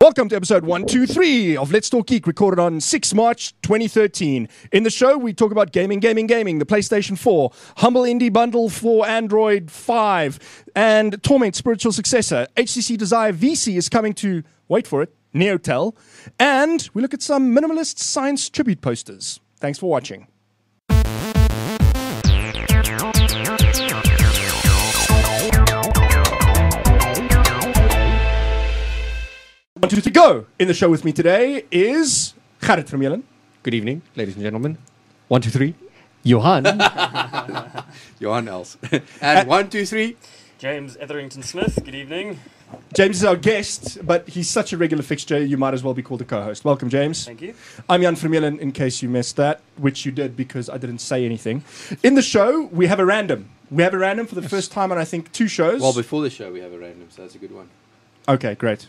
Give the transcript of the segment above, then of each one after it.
Welcome to episode 123 of Let's Talk Geek, recorded on 6 March 2013. In the show, we talk about gaming, the PlayStation 4, humble indie bundle for Android 5, and Torment, spiritual successor. HTC Desire VC is coming to, wait for it, Neotel. And we look at some minimalist science tribute posters. Thanks for watching. One, two, three, go! In the show with me today is Gerrit Vermeulen. Good evening, ladies and gentlemen. 1, 2, 3. Johan. Johan Els. And 1, 2, 3. James Etherington Smith. Good evening. James is our guest, but he's such a regular fixture, you might as well be called a co-host. Welcome, James. Thank you. I'm Jan Vermeulen, in case you missed that, which you did because I didn't say anything. In the show, we have a random. We have a random for the first time on, I think, 2 shows. Well, before the show, we have a random, so that's a good one. Okay, great.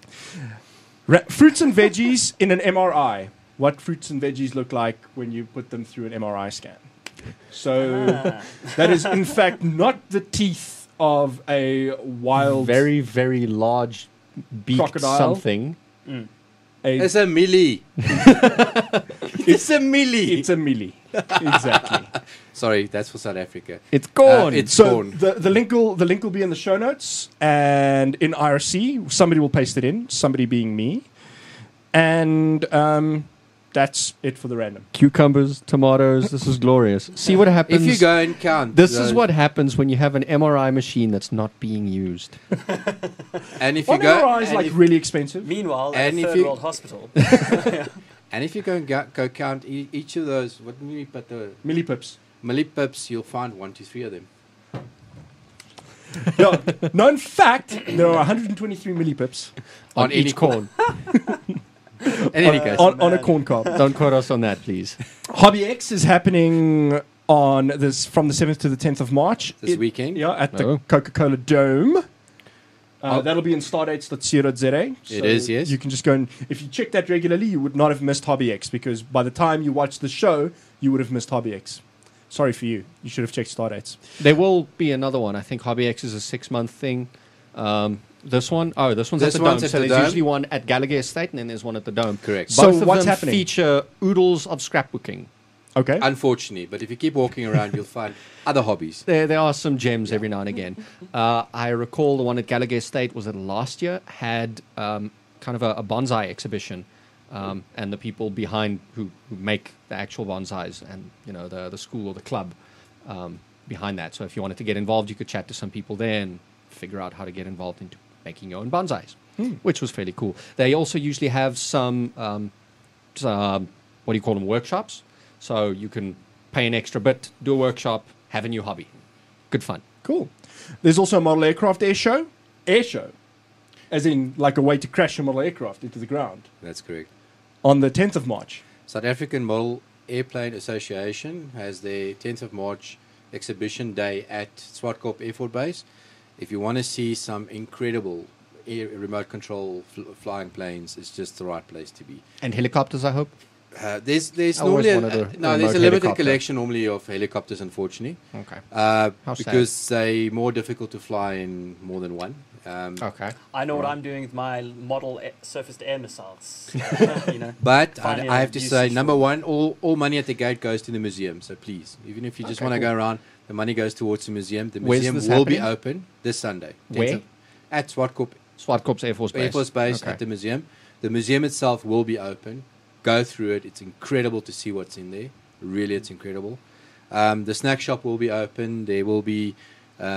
Fruits and veggies in an MRI. What fruits and veggies look like when you put them through an MRI scan. So that is, in fact, not the teeth of a wild... Very, very large beaked crocodile. Something. It's a millie. It's a millie. It's a millie. Exactly. Sorry, that's for South Africa. It's gone. It's So gone. the link will be in the show notes, and in IRC somebody will paste it in, somebody being me, and that's it for the random. Cucumbers, tomatoes. This is glorious. See what happens. If you go and count. This is what happens when you have an MRI machine that's not being used. And if One you go. MRI is and like if- really expensive. Meanwhile, at And a if third you- world hospital. And if you go and go count each of those, what do we put the Millipips. millipips, you'll find 1, 2, 3 of them. No, in fact, there are 123 millipips On each any corn. In any case. on a corn cob. Don't quote us on that, please. Hobby X is happening on this from the 7th to the 10th of March. This weekend. Yeah, at the Oh. Coca-Cola Dome. Oh. That'll be in stardates.co.za. It is, yes. You can just go and, if you check that regularly, you would not have missed Hobby X, because by the time you watch the show, you would have missed Hobby X. Sorry for you. You should have checked Stardates. There will be another one. I think Hobby X is a 6-month thing. This one's at the Dome. At So the there's Dome. usually one at Gallagher Estate, and then there's one at the Dome. Correct. So Both of what's them happening? feature oodles of scrapbooking. Okay. Unfortunately, but if you keep walking around, you'll find other hobbies. There are some gems every now and again. I recall the one at Gallagher Estate, was it last year, had kind of a bonsai exhibition, and the people behind who make the actual bonsais, and the school or the club behind that. So if you wanted to get involved, you could chat to some people there and figure out how to get involved into making your own bonsais, which was fairly cool. They also usually have some workshops. So you can pay an extra bit, do a workshop, have a new hobby. Good fun. Cool. There's also a model aircraft air show. Air show. As in, like a way to crash a model aircraft into the ground. That's correct. On the 10th of March. South African Model Airplane Association has their 10th of March exhibition day at Swartkrop Air Force Base. If you want to see some incredible remote control flying planes, it's just the right place to be. And helicopters, I hope? There's I always normally wanted a there's remote a limited helicopter. collection normally of helicopters, unfortunately, Okay. How sad. because they're more difficult to fly in more than one. Okay. I know what I'm doing with my model surface-to-air missiles. But Finding I a have to usage say, for number it. one, all money at the gate goes to the museum. So please, even if you just Okay, want to cool. go around, the money goes towards the museum. The Where's museum this will be happening? open this Sunday. 10th Where? of- At Swartkrop Swartkorps Air Force Base. Air Force Base Okay. at the museum. The museum itself will be open. Go through it. It's incredible to see what's in there. Really, it's incredible. The snack shop will be open. There will be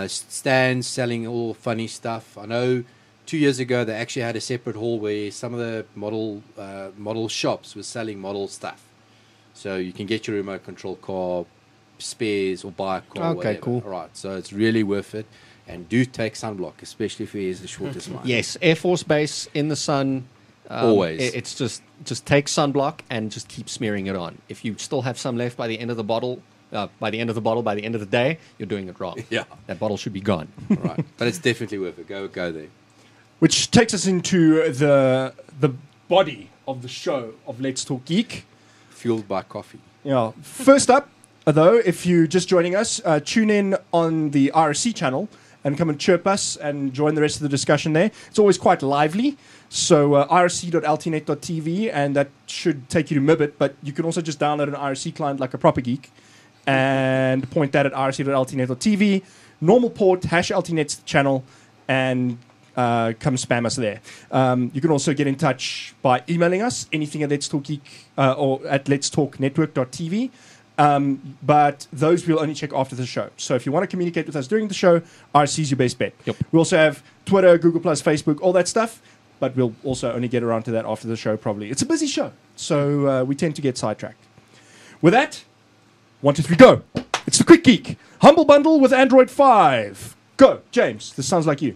stands selling all funny stuff. I know 2 years ago they actually had a separate hall where some of the model shops were selling model stuff. So you can get your remote control car spares or buy a car. Okay, whatever. cool. All right. So it's really worth it. And do take sunblock, especially if it is the shortest line. Yes, Air Force Base in the sun. Always. It's just take sunblock and just keep smearing it on. If you still have some left by the end of the bottle, by the end of the day, you're doing it wrong. Yeah. That bottle should be gone. Right. But it's definitely worth it. Go there. Which takes us into the body of the show of Let's Talk Geek. Fueled by coffee. First up, though, if you're just joining us, tune in on the RSC channel and come and chirp us and join the rest of the discussion there. It's always quite lively. So irc.ltnet.tv, and that should take you to Mibit, but you can also just download an IRC client like a proper geek and point that at irc.ltnet.tv. Normal port, #LTNet's the channel, and come spam us there. You can also get in touch by emailing us, anything at Let's Talk Geek or at letstalknetwork.tv. But those we'll only check after the show. So if you want to communicate with us during the show, RC is your best bet. Yep. We also have Twitter, Google+, Facebook, all that stuff. But we'll also only get around to that after the show, probably. It's a busy show, so we tend to get sidetracked. With that, 1, 2, 3, go. It's the Quick Geek. Humble Bundle with Android 5. Go, James. This sounds like you.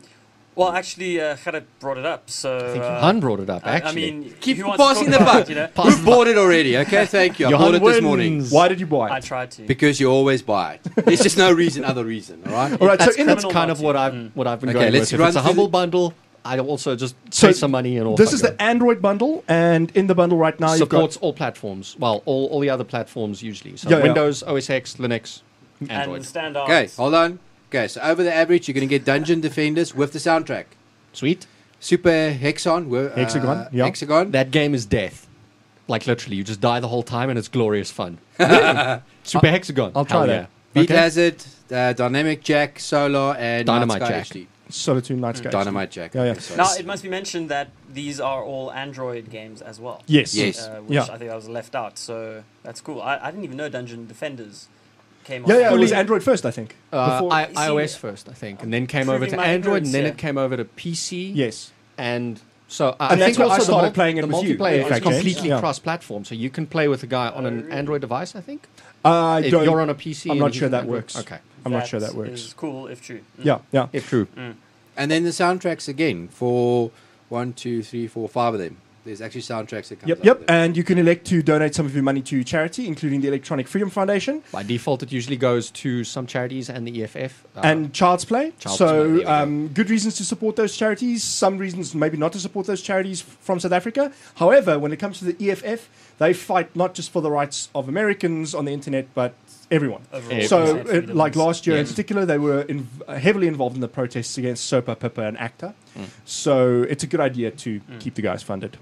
Well, actually, Gerrit brought it up, so... I think Johan brought it up, actually. I mean, Keep who wants to passing talk the about buck. it, you know? We've bought it already, okay? Thank you. I Johan bought it this morning. wins. Why did you buy I it? tried to. Because you always buy it. There's just no other reason, all right? All right, so That's, in that's the, criminal kind of what marketing. I've been Okay, going let's with. If run it's a through humble the- bundle, I also just So pay some money and off this I is go. the Android bundle, and in the bundle right now, Supports you've all platforms. Well, all the other platforms usually. So Yeah, yeah. Windows, OS X, Linux, And Android. the standard... Okay, hold on. Okay, so over the average, you're going to get Dungeon Defenders with the soundtrack. Sweet. Super Hexagon. Hexagon, yeah. Hexagon. That game is death. Like literally, you just die the whole time and it's glorious fun. Super Hexagon. I'll try Hell that. yeah. Beat Okay. Hazard, Dynamic Jack, Solar, and Dynamite NightSky Jack. HD. Solitude Nightsky. Dynamite Jack. Yeah, yeah. Okay, sorry. Now, it must be mentioned that these are all Android games as well. Yes. Yes. Which Yeah. I think I was left out, so that's cool. I didn't even know Dungeon Defenders came Yeah, on. yeah, it was Fully- Android first, I think. Before- iOS first, I think, and then came over Proving to my Android, and ignorance then here. it came over to PC. yes. And so I And that's think where I also started playing it the with you, multiplayer in is fact, James. completely Yeah. cross-platform, so you can play with a guy on an really? Android device. I think I if don't. you're on a PC, I'm and not he's sure on that Android. works. Okay, I'm not sure that works. Is cool if true. Yeah, yeah. if true. And then the soundtracks again for 1, 2, 3, 4, 5 of them. There's actually soundtracks that come. Yep. And you can elect to donate some of your money to charity, including the Electronic Freedom Foundation By default, it usually goes to some charities and the EFF. and Child's Play. Child's Play, there we go. Good reasons to support those charities. Some reasons maybe not to support those charities from South Africa. However, when it comes to the EFF, they fight not just for the rights of Americans on the internet, but everyone. Overall, So, freedom. like last year in Yes. particular, they were heavily involved in the protests against SOPA, PIPA, and ACTA. So it's a good idea to keep the guys funded.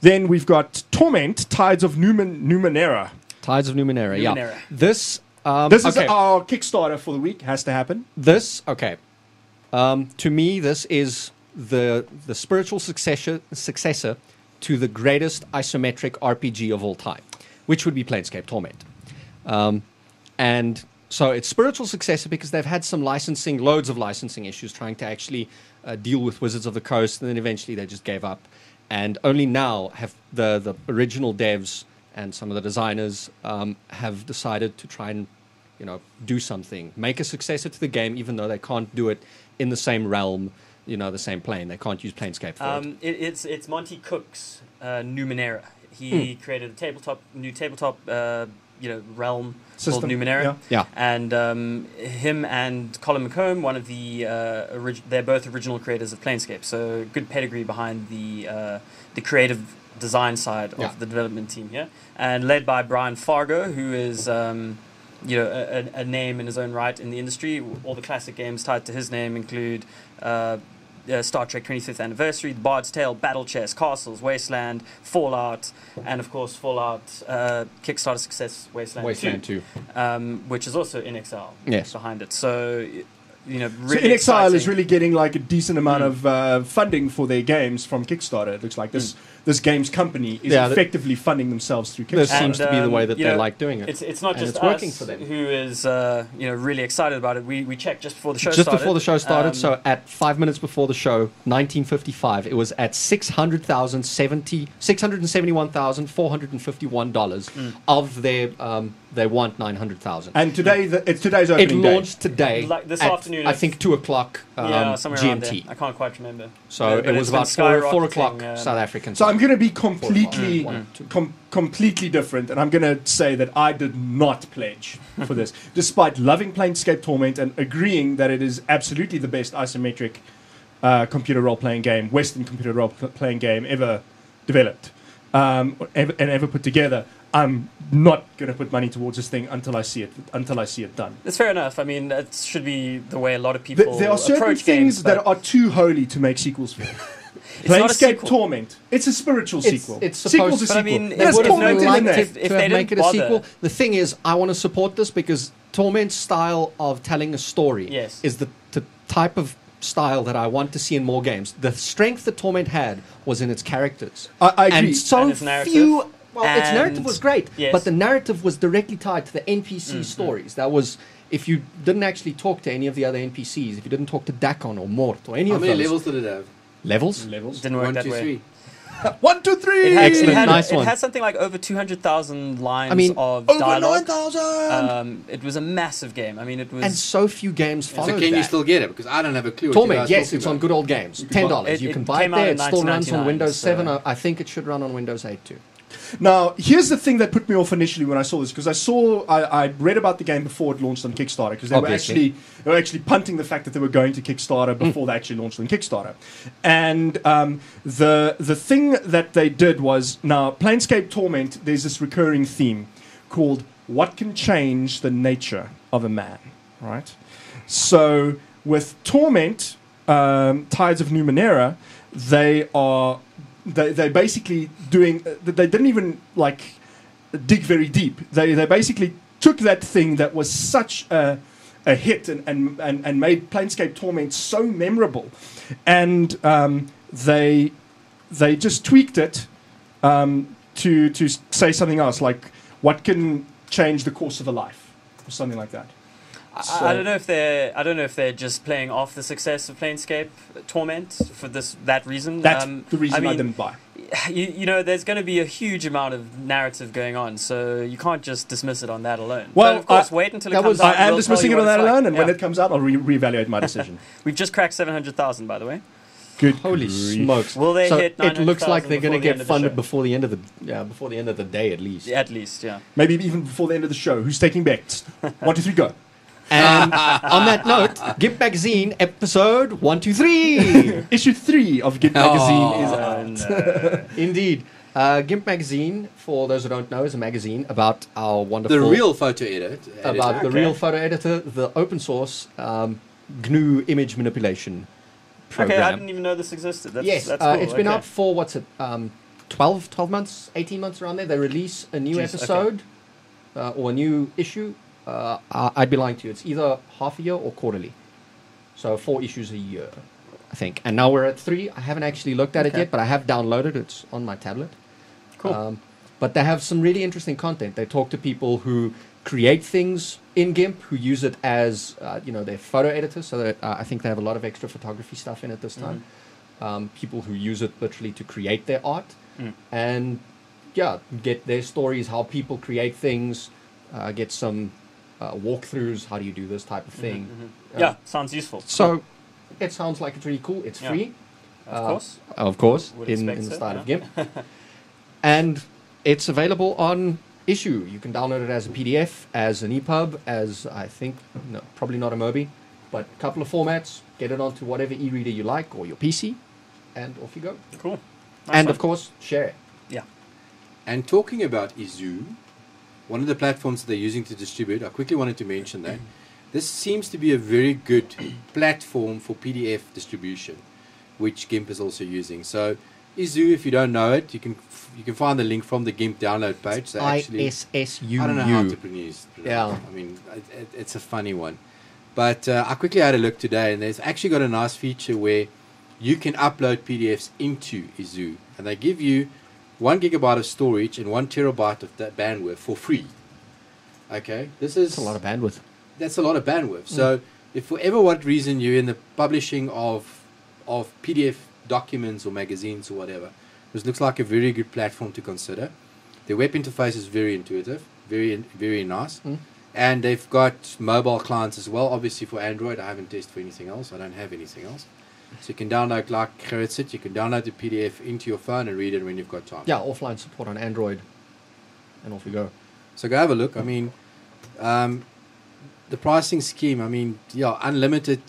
Then we've got Torment, Tides of Numenera. Tides of Numenera. Yeah, Numenera. this. This is okay. our Kickstarter for the week. Has to happen. This okay. To me, this is the spiritual successor to the greatest isometric RPG of all time, which would be Planescape Torment. And so it's spiritual successor because they've had some loads of licensing issues trying to actually deal with Wizards of the Coast, and then eventually they just gave up. And only now have the original devs and some of the designers have decided to try and do something, make a successor to the game, even though they can't do it in the same realm, the same plane. They can't use Planescape for it. It's Monty Cook's Numenera. He created a new tabletop realm System, called Numenera. Yeah. And him and Colin McComb, one of the they're both original creators of Planescape, so good pedigree behind the creative design side Yeah. of the development team. Yeah, and led by Brian Fargo, who is a name in his own right in the industry. All the classic games tied to his name include Star Trek 25th Anniversary, The Bard's Tale, Battle Chess, Castles, Wasteland, Fallout, and of course Fallout Kickstarter success Wasteland 2, which is also in Exile Yes. behind it. So, really So In Exile is exciting. really getting like a decent amount of funding for their games from Kickstarter. It looks like this games company is Yeah, effectively funding themselves through This Kickstarter. seems to be the way that they like doing it. It's not And just it's working us for them. who is really excited about it. We checked just before the show Just started. before the show started, Um, so at 5 minutes before the show, 1955, it was at $671,451 of their they want 900,000. And today, it's today's It opening day. launched today, Like this at, afternoon I at- think 2:00 yeah, somewhere around GMT. there. I can't quite remember. So But it was it's been about 4 skyrocketing, o'clock South African So time. I'm going to be completely, One, two. completely different, and I'm going to say that I did not pledge for this, despite loving Planescape Torment and agreeing that it is absolutely the best isometric computer role-playing game, Western computer role-playing game ever developed and ever put together. I'm not going to put money towards this thing until I see it done. It's fair enough. I mean, it should be the way a lot of people There are certain approach things games, that are too holy to make sequels for. It's not a Planescape sequel. Torment. It's a spiritual sequel. It's Sequel's a supposed sequel. but I mean, It has if they Torment in liked the it- name. if they make didn't it a bother- sequel. The thing is, I want to support this because Torment's style of telling a story Yes. is the type of style that I want to see in more games. The strength that Torment had was in its characters. I agree. And so And its narrative. few... Well, its And- narrative was great, yes. but the narrative was directly tied to the NPC stories. That was... If you didn't actually talk to any of the other NPCs, if you didn't talk to Dakon or Mort or any How of many those... levels did it have? Levels? Levels. Didn't work 1, that 2, way. 3. 1, 2, 3. Excellent. Nice it one. had something like over 200,000 lines I mean, of Over dialogue. 9,000. It was a massive game. I mean, it was. And so few games followed So can that. you still get it? Because I don't have a clue. What you Torment, guys yes, talking it's on about. good old games. $10. It- You it can buy it came out there. in It still runs on 1999, Windows so- 7. I think it should run on Windows 8 too. Now, here's the thing that put me off initially when I saw this, because I read about the game before it launched on Kickstarter, because Obviously. they were actually punting the fact that they were going to Kickstarter before they actually launched on Kickstarter. And the thing that they did was, now, Planescape Torment, there's this recurring theme called what can change the nature of a man, right? So with Torment, Tides of Numenera, they're basically doing. They didn't even like dig very deep. They basically took that thing that was such a hit and made Planescape Torment so memorable, and they just tweaked it to say something else, like what can change the course of a life, or something like that. I don't know if they're just playing off the success of Planescape Torment for that reason. That's the reason I mean, didn't buy. You know, there's going to be a huge amount of narrative going on, so you can't just dismiss it on that alone. Well, but of course, wait until it that comes was- out. I am we'll dismissing it tell on you that what it's alone, like. and when Yeah. it comes out, I'll reevaluate my decision. We've just cracked 700,000, by the way. Good. Holy grief. smokes! Will they so hit it looks like 900,000 they're going to before the get end of the funded show? before the end of the day at least. At least, yeah. Maybe even before the end of the show. Who's taking bets? 1, 2, 3, go. And on that note, Gimp Magazine episode 123. Issue 3 of Gimp Magazine is out. Indeed. Gimp Magazine, for those who don't know, is a magazine about our wonderful... The real photo editor. About the Okay. real photo editor, the open source GNU image manipulation program. Okay, I didn't even know this existed. That's, Yes, that's cool. it's been okay. out for, 12 months, 18 months around there. They release a new Jeez, episode or a new issue. I'd be lying to you. It's either half a year or quarterly. So 4 issues a year, I think. And now we're at 3. I haven't actually looked at it Okay. yet, but I have downloaded it. It's on my tablet. Cool. But they have some really interesting content. They talk to people who create things in GIMP, who use it as their photo editor. So that, I think they have a lot of extra photography stuff in it this time. People who use it literally to create their art. And get their stories, how people create things, get some walkthroughs, how do you do this type of thing. Yeah, sounds useful. So it sounds like it's really cool. It's Yeah. free. Of course. Would in expect the so, style yeah. of GIMP. And it's available on Issuu. You can download it as a PDF, as an EPUB, as I think, no, probably not a Mobi, but a couple of formats. Get it onto whatever e-reader you like or your PC, and off you go. Cool. Nice And one. of course, share it. Yeah. And talking about Issuu, one of the platforms that they're using to distribute, I quickly wanted to mention that. This seems to be a very good platform for PDF distribution, which GIMP is also using. So Issuu, if you don't know it, you can find the link from the GIMP download page. So actually, ISSUU. I don't know how to pronounce. Yeah. I mean, it's a funny one. But I quickly had a look today, and there's actually got a nice feature where you can upload PDFs into Issuu, and they give you 1 gigabyte of storage and 1 terabyte of that bandwidth for free. Okay, this is That's a lot of bandwidth. That's a lot of bandwidth. So, if for ever what reason you're in the publishing of PDF documents or magazines or whatever, this looks like a very good platform to consider. The web interface is very intuitive, very nice. And they've got mobile clients as well. Obviously for Android, I haven't tested for anything else. I don't have anything else. So you can download, like Gerrit said, you can download the PDF into your phone and read it when you've got time. Yeah, offline support on Android, and off you go. So go have a look. I mean, the pricing scheme, I mean, unlimited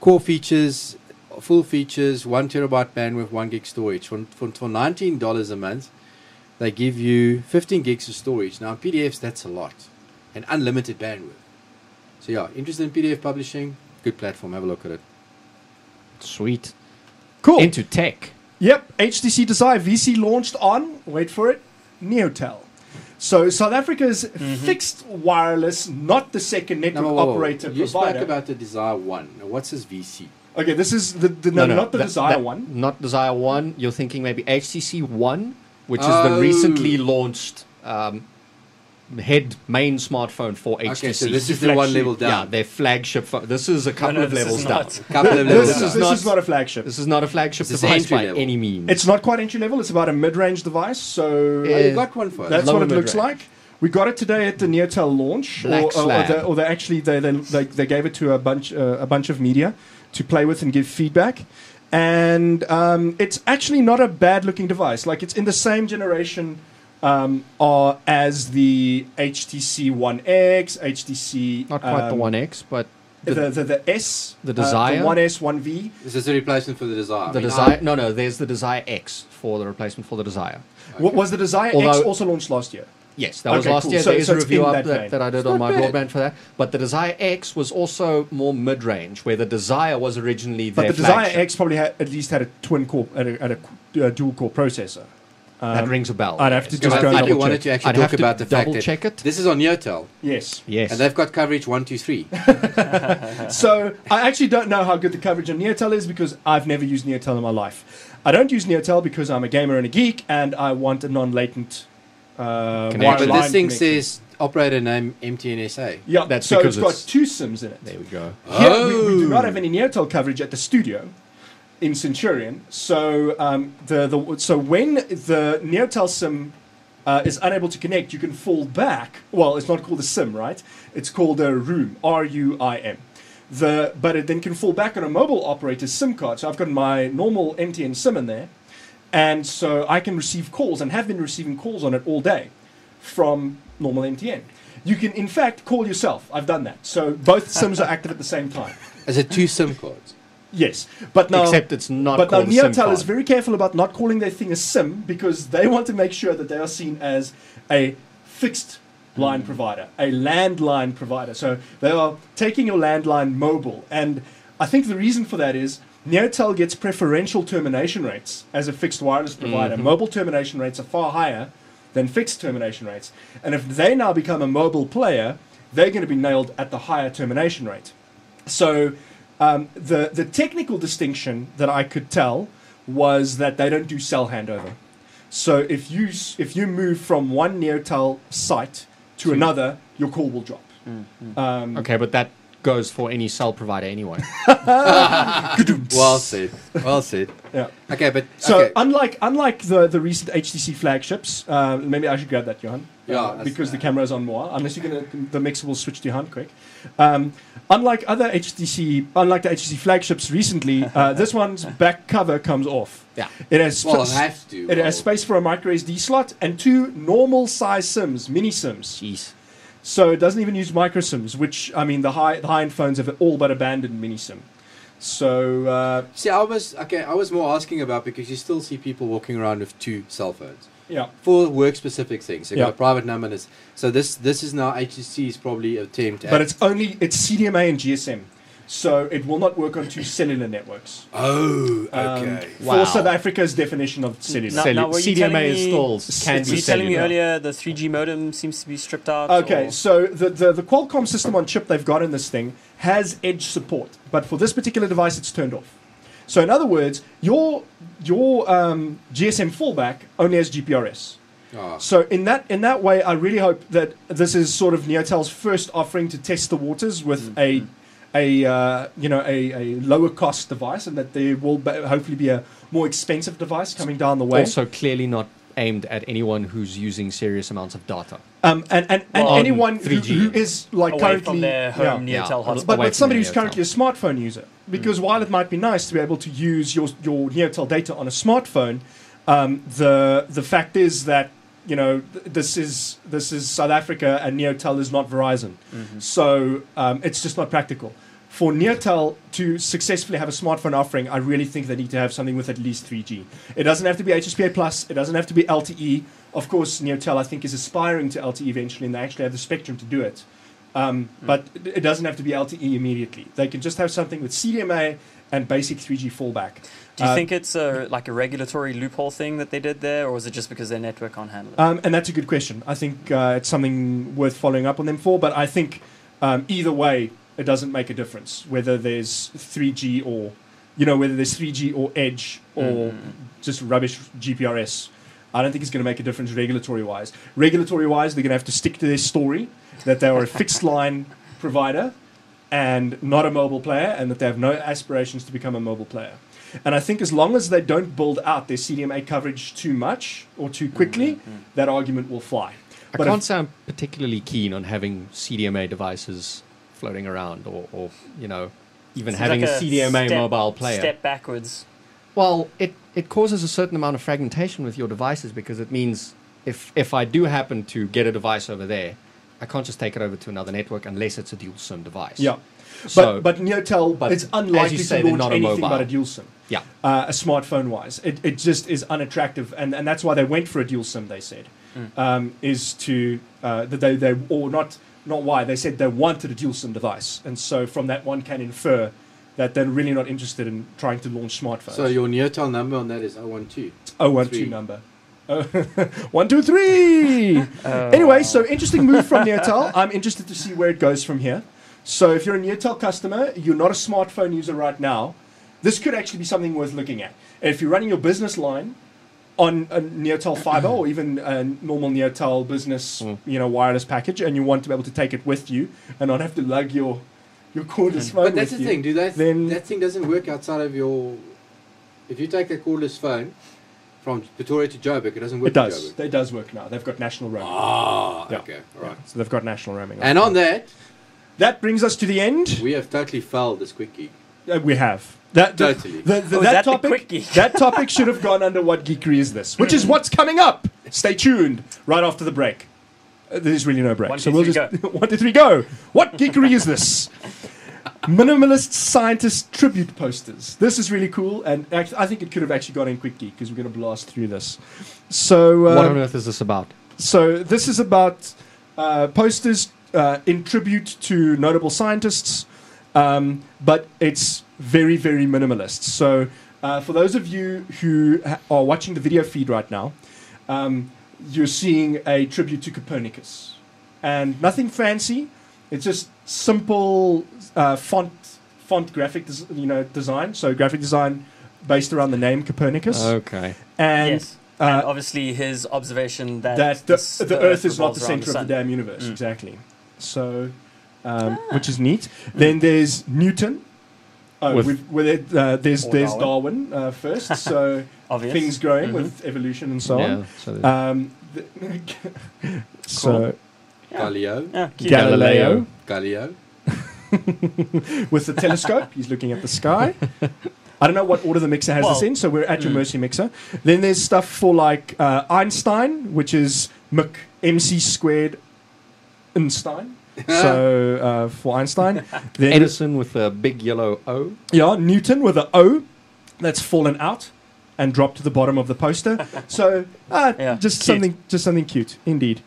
core features, full features, 1 terabyte bandwidth, 1 gig storage. For $19 a month, they give you 15 gigs of storage. Now, PDFs, that's a lot. And unlimited bandwidth. So, yeah, interested in PDF publishing? Good platform. Have a look at it. Sweet. Cool. Into tech. Yep, HTC Desire VC launched on, wait for it, Neotel. So South Africa's fixed wireless, not the second network operator You provider. spoke about the Desire 1. Now, what's this VC? Okay, this is not the Desire one. Not Desire 1. You're thinking maybe HTC One, which is the recently launched main smartphone for HTC. Okay, so this is the one level down. Yeah, their flagship phone. This is a couple of levels down. Couple of levels This down. is not a flagship. This is not a flagship This is device entry by level. any means. It's not quite entry level. It's about a mid-range device. So Oh, you got one for us. that's Lower what it looks mid-range. like. We got it today at the Neotel launch, Black slab. or they gave it to a bunch of media to play with and give feedback. And it's actually not a bad-looking device. Like, it's in the same generation as the HTC One X, HTC. not quite the One X, but the S, the Desire. the One S, One V. This is a replacement for the Desire. the Desire. No, there's the Desire X for the replacement for the Desire. What was the Desire X Although- also launched last year? Yes, that was Okay, last cool. year. So- There is so a it's review in up that vein. that I did on my broadband for that. But the Desire X was also more mid-range, where the Desire was originally But their the Desire flagship. X probably at least had a twin core and a dual core processor. That rings a bell. I'd have to yes. just go and I double wanted check. to actually I'd talk have to about the fact double that check it. this is on Neotel. Yes. Yes. And they've got coverage 1, 2, 3. So I actually don't know how good the coverage on Neotel is because I've never used Neotel in my life. I don't use Neotel because I'm a gamer and a geek and I want a non-latent But wireline this thing connection. says operator name MTNSA. Yeah, That's so because it's got it's- 2 SIMs in it. There we go. Here, we do not have any Neotel coverage at the studio in Centurion. So so when the Neotel SIM is unable to connect, you can fall back. Well, it's not called a SIM, right? It's called a RUIM, RUIM. But it then can fall back on a mobile operator's SIM card. So I've got my normal MTN SIM in there, and so I can receive calls and have been receiving calls on it all day from normal MTN. You can, in fact, call yourself. I've done that. So both SIMs are active at the same time. As a 2 SIM cards. Yes, but now, Except it's not but now called a SIM Neotel card. is very careful about not calling their thing a SIM because they want to make sure that they are seen as a fixed line provider, a landline provider. So they are taking your landline mobile, and I think the reason for that is Neotel gets preferential termination rates as a fixed wireless provider. Mobile termination rates are far higher than fixed termination rates, and if they now become a mobile player, they're going to be nailed at the higher termination rate. So the technical distinction that I could tell was that they don't do cell handover. So if you move from one Neotel site to another, your call will drop. Okay, but that goes for any cell provider anyway. Well said. Well said. Yeah. Okay, but So okay. unlike the recent HTC flagships, maybe I should grab that, Johan. Yeah, because the camera's on more. Unless you're the mixer will switch to Johan quick. Unlike the HTC flagships recently, this one's back cover comes off. Yeah. It has Well, it has to. it has space for a micro SD slot and 2 normal size SIMs, mini SIMs. Jeez. So it doesn't even use micro SIMs, which I mean the high-end phones have all but abandoned mini SIM. So See, I was more asking about because you still see people walking around with 2 cell phones yeah. for work-specific things. They've got Yeah. a private number. So this is now HTC's probably attempt at... But it's CDMA and GSM, so it will not work on 2 cellular networks. Oh, okay. Wow. For South Africa's definition of cellular. Now, were you telling CDMA is me- still can Were be you telling me cellular. earlier the 3G modem seems to be stripped out? Okay, or- so the Qualcomm system on chip they've got in this thing has edge support, but for this particular device, it's turned off. So in other words, your GSM fallback only has GPRS. Oh. So in that way, I really hope that this is sort of Neotel's first offering to test the waters with a lower cost device, and that there will hopefully be a more expensive device coming down the way. Also clearly not aimed at anyone who's using serious amounts of data. And Well, anyone who 3G. is like away currently from their home Yeah. Neotel Yeah. hotspot. But away somebody from who's the currently a smartphone user, because while it might be nice to be able to use your Neotel data on a smartphone, the fact is that this is South Africa and Neotel is not Verizon, so it's just not practical. for Neotel to successfully have a smartphone offering, I really think they need to have something with at least 3G. It doesn't have to be HSPA+, it doesn't have to be LTE. Of course, Neotel, I think, is aspiring to LTE eventually, and they actually have the spectrum to do it. But it doesn't have to be LTE immediately. They can just have something with CDMA and basic 3G fallback. Do you think it's like a regulatory loophole thing that they did there, or was it just because their network can't handle it? And that's a good question. I think it's something worth following up on them for, but I think either way, it doesn't make a difference, whether there's 3G or, whether there's 3G or Edge or just rubbish GPRS. I don't think it's going to make a difference regulatory-wise. Regulatory-wise, they're going to have to stick to their story that they are a fixed-line provider and not a mobile player, and that they have no aspirations to become a mobile player. And I think as long as they don't build out their CDMA coverage too much or too quickly, that argument will fly. I can't say I'm particularly keen on having CDMA devices floating around or even having like a CDMA mobile player. Step backwards. Well, it causes a certain amount of fragmentation with your devices, because it means if I do happen to get a device over there, I can't just take it over to another network unless it's a dual SIM device. Yeah. So, but Neotel, it's unlikely say, to launch not a anything mobile. but a dual SIM. Yeah. A smartphone-wise. It just is unattractive, and that's why they went for a dual SIM, they said. Is to, that they or not why, they said they wanted a dual SIM device. And so from that one can infer that they're really not interested in trying to launch smartphones. So your Neotel number on that is 012. 012 number. 1, 2, 3. Anyway, so interesting move from Neotel. I'm interested to see where it goes from here. So if you're a Neotel customer, you're not a smartphone user right now, this could actually be something worth looking at. If you're running your business line on a Neotel fiber or even a normal Neotel business, wireless package, and you want to be able to take it with you and not have to lug your cordless phone. But that's with the you, thing. then That thing doesn't work outside of your. If you take a cordless phone from Pretoria to Joburg, it doesn't work. It does. It does work now. They've got national roaming. Yeah. Okay, all right. So they've got national roaming. And on that brings us to the end. we have totally failed this quickie. We have. Totally. That topic should have gone under what geekery is this, which is what's coming up. Stay tuned right after the break. There's really no break. 1, 2, so we'll 3, just go. 1, 2, 3, go. What geekery is this? Minimalist scientist tribute posters. This is really cool, and I think it could have actually gone in quick geek because we're going to blast through this. So what on earth is this about? So this is about posters in tribute to notable scientists, but it's very, very minimalist. So for those of you who are watching the video feed right now, you're seeing a tribute to Copernicus. And nothing fancy. It's just simple font graphic design. So graphic design based around the name Copernicus. Okay. And yes. And obviously his observation that the Earth is not the revolves around center of the sun. damn universe. Exactly. So, which is neat. Then there's Newton. There's Darwin first. So Obvious. things growing with evolution and so on. So So Galileo. Yeah, cute. Galileo Galileo. with the telescope, he's looking at the sky. I don't know what order the mixer has this in, so we're at your mercy, mixer. Then there's stuff for like Einstein, which is MC squared Einstein. So for Einstein. Then Edison with a big yellow O. Yeah, Newton with an O that's fallen out and dropped to the bottom of the poster. So just something cute, indeed.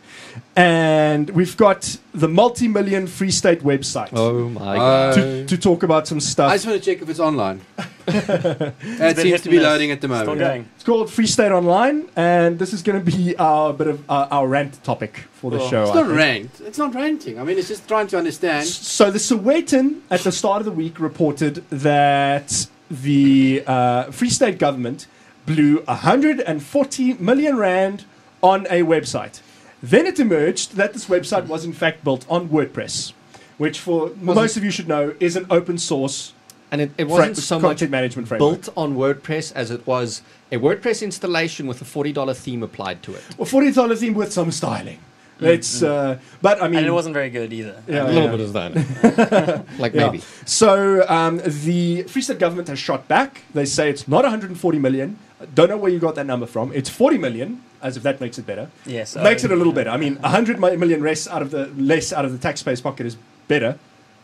And we've got the multi-million Free State website. Oh my god! To talk about some stuff. I just want to check if it's online. It seems to be loading at the Still moment. going. It's called Free State Online, and this is going to be our bit of our rant topic for the show. It's I not think. rant. It's not ranting. I mean, it's just trying to understand. So the Sowetan at the start of the week reported that the Free State government blew 140 million rand on a website. Then it emerged that this website was in fact built on WordPress, which for most of you should know is an open source And it wasn't so much content management framework. built on WordPress as it was a WordPress installation with a $40 theme applied to it. Well, $40 theme with some styling. It's, but I mean, And it wasn't very good either. Yeah, A little bit of that. Like Yeah. maybe. So the Free State government has shot back. They say it's not 140 million. Don't know where you got that number from. It's 40 million, as if that makes it better. Yes. Makes it a little better. I mean, 100 million less out of the taxpayer's pocket is better.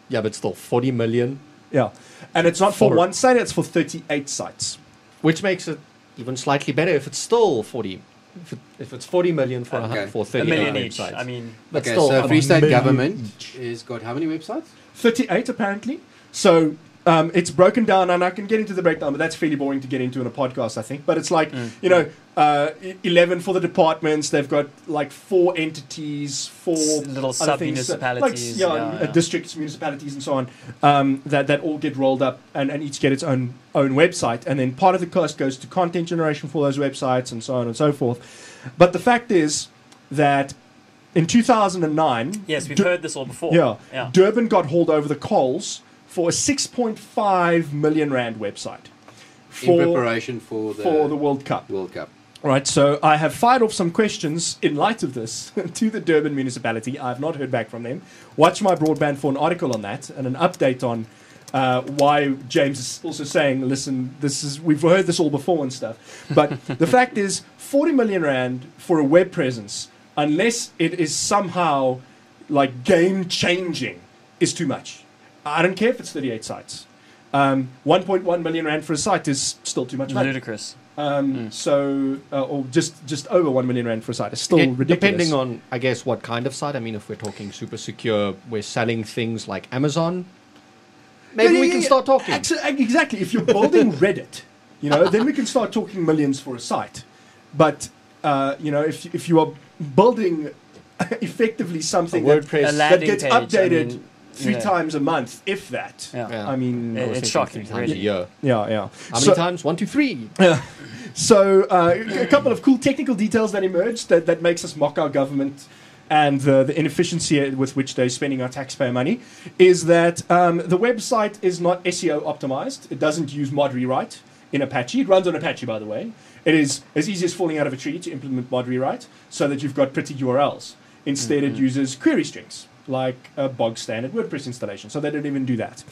Yeah, but still 40 million Yeah. And it's not for For- one site, it's for 38 sites. Which makes it even slightly better if it's still 40. If it's 40 million for Okay. for A 38 million each. websites. I mean, But Okay, still, so a Free State million government each. has got how many websites? 38 apparently. So it's broken down, and I can get into the breakdown, but that's fairly boring to get into in a podcast, I think. But it's like, 11 for the departments. They've got like 4 entities, 4 little other things, sub-municipalities, districts, municipalities, and so on, that all get rolled up and each get its own website. And then part of the cost goes to content generation for those websites and so on and so forth. But the fact is that in 2009... Yes, we've heard this all before. Yeah. Durban got hauled over the coals for a 6.5 million rand website In preparation for the World Cup. World Cup. Right, so I have fired off some questions in light of this to the Durban municipality. I have not heard back from them. Watch my broadband for an article on that and an update on why James is also saying, listen, we've heard this all before and stuff. But the fact is, 40 million rand for a web presence, unless it is somehow like game changing, is too much. I don't care if it's 38 sites. 1.1 million rand for a site is still too much money. Ludicrous. So, or just over 1 million rand for a site is still ridiculous. Depending on, I guess, what kind of site. I mean, if we're talking super secure, we're selling things like Amazon. Maybe we can start talking. Exactly. If you're building Reddit, then we can start talking millions for a site. But if you are building effectively something WordPress that gets page, updated 3 times a month, if that. Yeah. I mean, It's shocking. 3 times a Really. year. yeah. How many times? 1, 2, 3. So a couple of cool technical details that emerged that makes us mock our government and the inefficiency with which they're spending our taxpayer money is that the website is not SEO optimized. It doesn't use mod rewrite in Apache. It runs on Apache, by the way. It is as easy as falling out of a tree to implement mod rewrite so that you've got pretty URLs. Instead, it uses query strings, like a bog standard WordPress installation. So they don't even do that.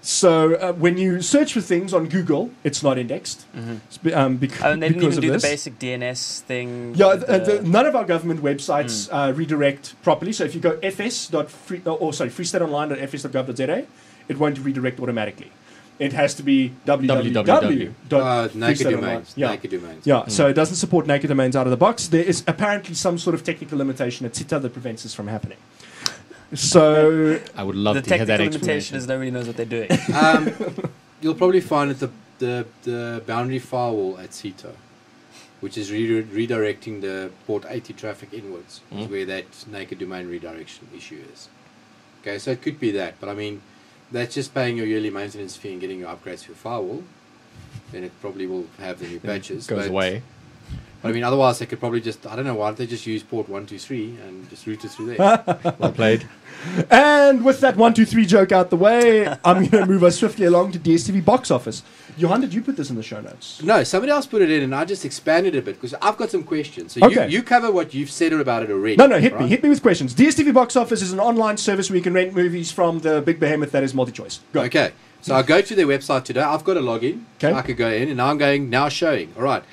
So when you search for things on Google, it's not indexed. And they didn't because even of do the this. basic DNS thing. Yeah, none of our government websites redirect properly. So if you go freestateonline.fs.gov.za, it won't redirect automatically. It has to be www. Naked domains. Yeah. Naked domains. Yeah, so it doesn't support naked domains out of the box. There is apparently some sort of technical limitation at CITA that prevents this from happening. So I would love The to hear that technical limitation explanation. is nobody knows what they're doing. You'll probably find that the boundary firewall at CETA, which is redirecting the port 80 traffic inwards, is where that naked domain redirection issue is. Okay, so it could be that, but I mean, that's just paying your yearly maintenance fee and getting your upgrades to your firewall. Then it probably will have the new patches. Goes away. But I mean, otherwise they could probably just, I don't know, why don't they just use port 123 and just route it through there? Well played. And with that 1, 2, 3 joke out the way, I'm going to move us swiftly along to DSTV Boxoffice. Johan, did you put this in the show notes? No, somebody else put it in and I just expanded it a bit because I've got some questions. So Okay. you cover what you've said about it already. No, hit right? me with questions. DSTV Boxoffice is an online service where you can rent movies from the big behemoth that is MultiChoice. Go. Okay, so I go to their website today. I've got a login. Okay. I could go in and now I'm going now showing. All right.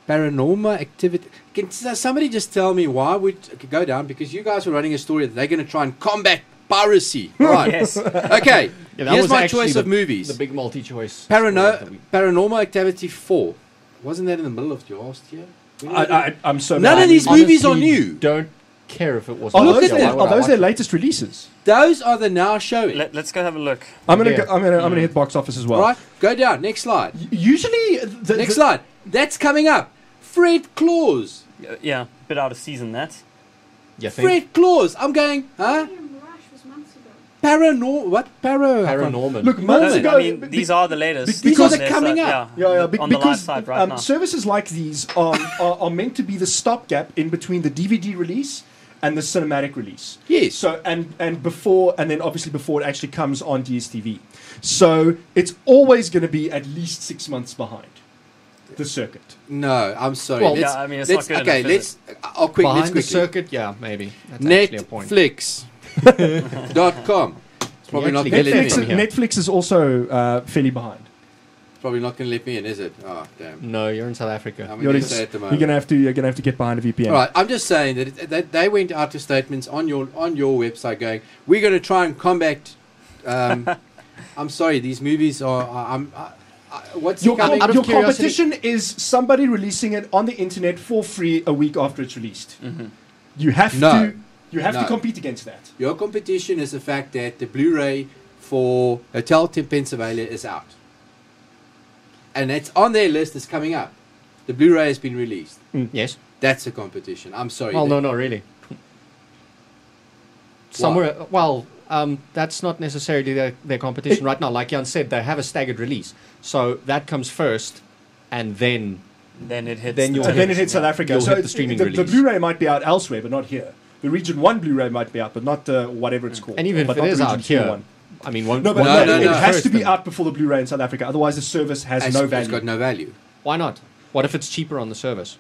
Paranormal activity. Can somebody just tell me why would go down? Because you guys were running a story that they're going to try and combat piracy. All right. Yes. Okay. Yeah, that Here's was my actually choice of movies. The big multi-choice. story that we- Paranormal Activity 4. Wasn't that in the middle of last year? I'm so None mad. of these movies are Honestly, new. Don't care if it was. Are Look those, at them. are those their latest releases? Those are the now showing. Let's go have a look. I'm gonna Yeah. go, I'm gonna hit box office as well. All right. Go down. Next slide. Usually, Next slide. That's coming up. Fred Claus. Yeah, bit out of season that. You think? Fred Claus. I'm going, huh? What? Paranormal. Look, months No, ago. I mean, these are the latest. These are on the their coming site, up. Yeah, on the live because site right now. services like these are meant to be the stopgap in between the DVD release and the cinematic release. Yes. So and before and then obviously before it actually comes on DSTV. So it's always going to be at least 6 months behind the circuit. No, I'm sorry. Well, yeah, I mean, it's not good Okay, enough, is I'll quick. Behind Let's the quickly. circuit, yeah, maybe. That's actually a point. Netflix.com. It's probably not actually going to let me Netflix- in. here. Netflix is also fairly behind. It's probably not going to let me in, is it? Oh, damn. No, you're in South Africa. I'm You're, going to say at the you're moment. gonna have to get behind a VPN. All right, I'm just saying that they went out to statements on your website going, we're going to try and combat I'm sorry, these movies are. What's Your, coming? out of your curiosity- competition is somebody releasing it on the internet for free a week after it's released. You have No. to compete against that. Your competition is the fact that the Blu-ray for Hotel Pennsylvania is out, and it's on their list. It's coming up. The Blu-ray has been released. Yes. That's a competition. I'm sorry. Well, no, not really. Somewhere, well, that's not necessarily their competition right now. Like Jan said, they have a staggered release, so that comes first, and then Then it hits. Then the you'll And then it television, hits South yeah. Africa. You'll So hit the streaming the release. Blu-ray might be out elsewhere, but not here. The Region 1 Blu-ray might be out, but not whatever it's called. and even but if it not is the out Region 2 here, one. I mean, won't, No, but won't no, it no. has to be first out before the Blu-ray in South Africa. Otherwise, the service has no value. It's got no value. Why not? What if it's cheaper on the service?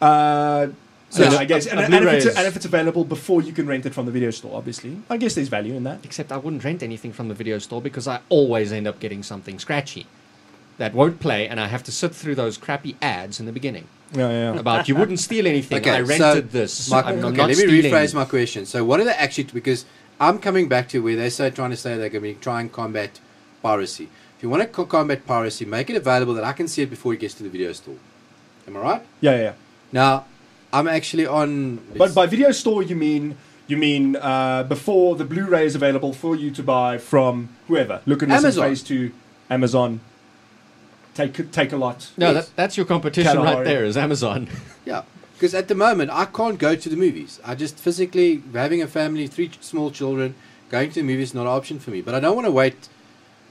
So Yeah, I guess, a and Blu-ray if is- it's available before you can rent it from the video store, obviously, I guess there's value in that. Except I wouldn't rent anything from the video store because I always end up getting something scratchy that won't play, and I have to sit through those crappy ads in the beginning Yeah. about you wouldn't steal anything. Okay, I rented this. I'm okay, not let me stealing. rephrase my question. So, what are they actually? Because I'm coming back to where they're trying to say they're going to try and combat piracy. If you want to combat piracy, make it available that I can see it before it gets to the video store. Am I right? Yeah. Now, I'm actually on. But by video store, you mean before the Blu-ray is available for you to buy from whoever. Look at this in Amazon. phase 2, Amazon. Take a lot. No, Yes. that's your competition Kalahari. right there, is Amazon. Yeah, because at the moment I can't go to the movies. I just physically having a family, 3 small children, going to the movies is not an option for me. But I don't want to wait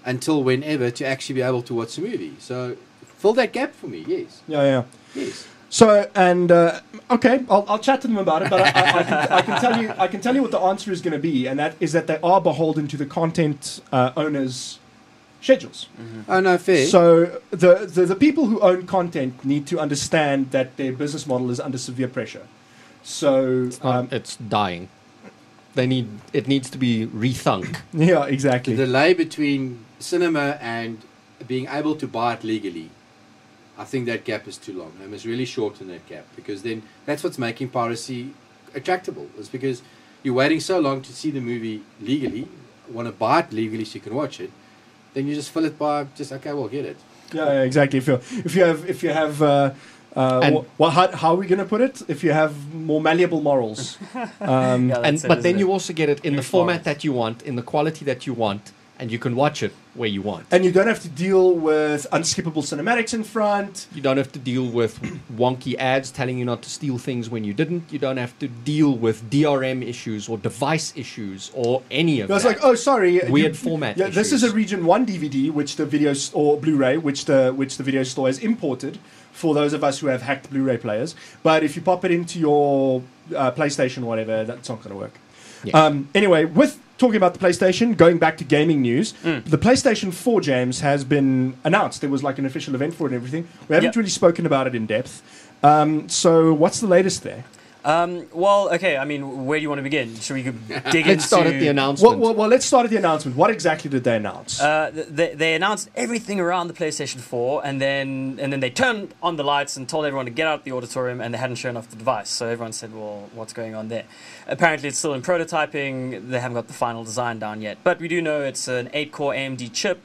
until whenever to actually be able to watch the movie. So fill that gap for me. Yes, Yeah. yes. So okay, I'll chat to them about it, but I can tell you what the answer is going to be, and that is that they are beholden to the content owners' schedules. Oh no, fair. So the people who own content need to understand that their business model is under severe pressure. So It's dying. It needs to be rethunk. yeah, exactly. the delay between cinema and being able to buy it legally, I think that gap is too long. They must really shorten that gap, because then that's what's making piracy attractable. It's because you're waiting so long to see the movie legally, want to buy it legally so you can watch it, then you just fill it by just okay, we'll get it. Yeah, exactly. If you have And- how are we going to put it? If you have more malleable morals, Yeah, that's it, But then isn't you it? also get it in the Very format smart. that you want, in the quality that you want, and you can watch it where you want. and you don't have to deal with unskippable cinematics in front. You don't have to deal with wonky ads telling you not to steal things when you didn't. You don't have to deal with DRM issues or device issues or any of I was that. like, oh, sorry, Weird format Yeah, this is a issues. Region 1 DVD, which the video or Blu-ray, which the video store has imported for those of us who have hacked Blu-ray players. But if you pop it into your PlayStation or whatever, that's not going to work. Yeah. Anyway, with talking about the PlayStation, going back to gaming news, the PlayStation 4, James, has been announced. There was like an official event for it and everything. We haven't Yep. really spoken about it in depth. So what's the latest there? Well, okay. I mean, where do you want to begin? Should we dig into? Let's start at the announcement. Well, let's start at the announcement. What exactly did they announce? They announced everything around the PlayStation 4, and then they turned on the lights and told everyone to get out of the auditorium, and they hadn't shown off the device. So everyone said, "Well, what's going on there?" Apparently, it's still in prototyping. They haven't got the final design down yet, but we do know it's an 8-core AMD chip,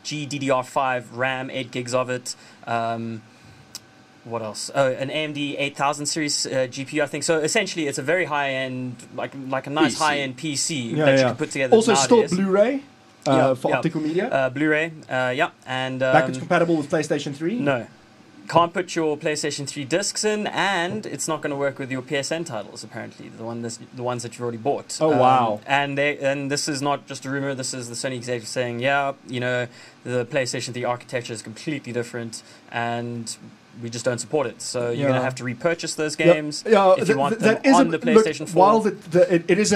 GDDR5 RAM, 8 gigs of it. What else? Oh, an AMD 8000 series GPU, I think. So essentially, it's a very high-end, like a nice PC. high-end PC that you can put together Also, nowadays. still Blu-ray for Yeah. optical media. Blu-ray, yeah, and Backwards compatible with PlayStation 3. no, can't put your PlayStation 3 discs in, and it's not going to work with your PSN titles. Apparently, the ones that you've already bought. Oh, wow. And this is not just a rumor. This is the Sony executive saying, yeah, the PlayStation 3 architecture is completely different, and we just don't support it. So you're going to have to repurchase those games if you want them on the PlayStation 4. While it is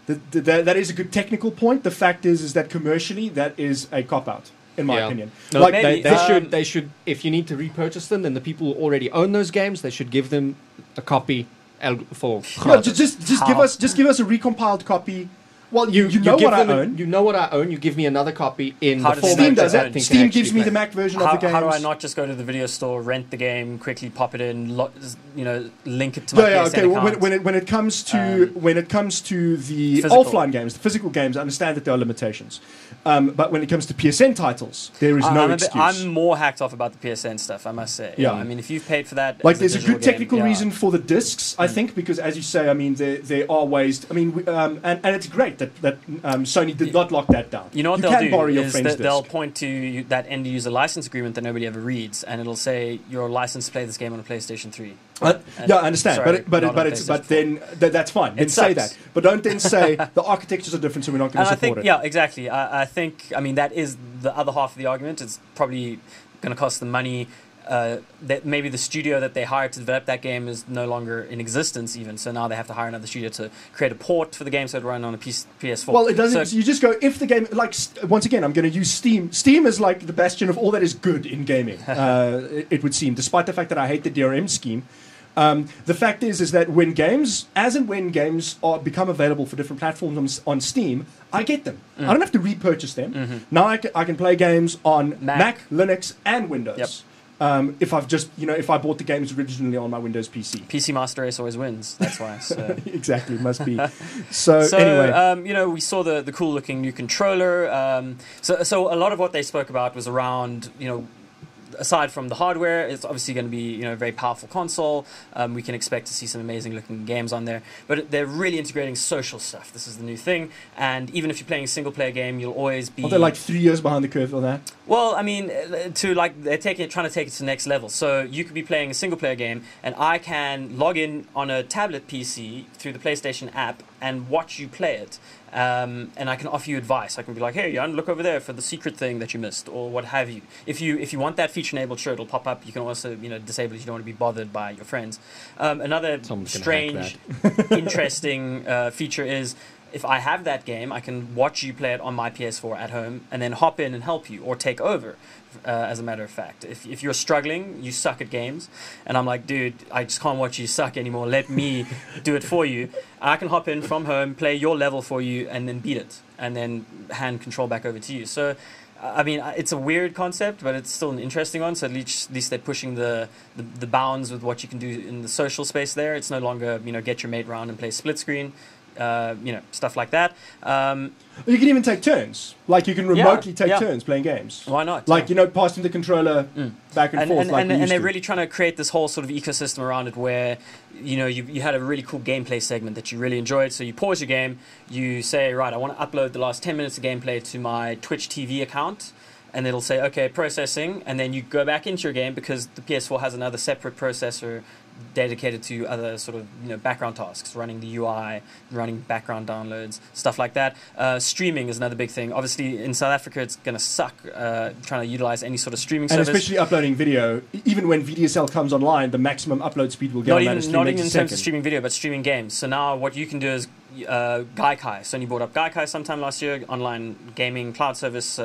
that is a good technical point, the fact is that commercially that is a cop-out, in my opinion. No, Like, maybe, they should. If you need to repurchase them, then the people who already own those games, they should give them a copy for no, gratis. just give us a recompiled copy Well, you know give what I them own. You know what I own. You give me another copy in How the does format Steam does that that. thing can Steam actually gives me play. the Mac version of How, the games. how do I not just go to the video store, rent the game, quickly pop it in, link it to my Yeah, PSN okay. Well, account? when it comes to the Physical. offline games, the physical games, I understand that there are limitations. But when it comes to PSN titles, there is no excuse. I'm more hacked off about the PSN stuff, I must say. Yeah. I mean, if you've paid for that, Like, as there's a digital good technical game, reason for the discs, I think, because as you say, I mean, there are ways. I mean, and it's great that Sony did not lock that down. You know what you they'll can do borrow your is friend's that they'll disc. point to that end user license agreement that nobody ever reads, and it'll say you're licensed to play this game on a PlayStation 3. Yeah, I understand, sorry, but not on it's PlayStation then that's fine. Then It say sucks. that, but don't then say the architectures are different, so we're not going And to I support think, it. yeah, exactly. I think, I mean, that is the other half of the argument. It's probably going to cost them money. That maybe the studio that they hired to develop that game is no longer in existence even, so now they have to hire another studio to create a port for the game so it run on a PS4. Well, it doesn't. So, You just go if the game, like, once again, I'm going to use Steam. Steam is like the bastion of all that is good in gaming. It would seem, despite the fact that I hate the DRM scheme. The fact is that when games become available for different platforms on Steam, I get them. I don't have to repurchase them. Now I can play games on Mac, Linux, and Windows. Yep. If I've just, if I bought the games originally on my Windows PC. PC Master Race always wins. That's why. So. Exactly, must be. So anyway, we saw the cool looking new controller. So a lot of what they spoke about was around, aside from the hardware, it's obviously going to be a very powerful console. We can expect to see some amazing looking games on there. But they're really integrating social stuff. This is the new thing. And even if you're playing a single player game, you'll always be. Are they like 3 years behind the curve on that? Well, I mean, they're trying to take it to the next level. So you could be playing a single player game, and I can log in on a tablet PC through the PlayStation app and watch you play it. And I can offer you advice. I can be like, hey, Jan, look over there for the secret thing that you missed, or what have you. If you want that feature enabled, sure, it'll pop up. You can also disable it if you don't want to be bothered by your friends. Another strange, interesting feature is if I have that game, I can watch you play it on my PS4 at home and then hop in and help you or take over. As a matter of fact, if you're struggling, you suck at games, and I'm like, dude, I just can't watch you suck anymore. Let me do it for you. And I can hop in from home, play your level for you, and then beat it, and then hand control back over to you. So, I mean, it's a weird concept, but it's still an interesting one. So at least they're pushing the bounds with what you can do in the social space there. It's no longer get your mate round and play split screen. Stuff like that. You can even take turns. Like, you can remotely take turns playing games. Why not? Like, passing the controller back and forth. And they're really trying to create this whole sort of ecosystem around it where, you had a really cool gameplay segment that you really enjoyed. So you pause your game, you say, right, I want to upload the last 10 minutes of gameplay to my Twitch TV account. And it'll say, okay, processing. And then you go back into your game because the PS4 has another separate processor dedicated to other sort of background tasks, running the UI, running background downloads, stuff like that. Streaming is another big thing. Obviously, in South Africa, it's going to suck trying to utilize any sort of streaming service. And especially uploading video. Even when VDSL comes online, the maximum upload speed will get not even in terms of streaming video, but streaming games. So now what you can do is Gaikai. Sony brought up Gaikai sometime last year, online gaming cloud service.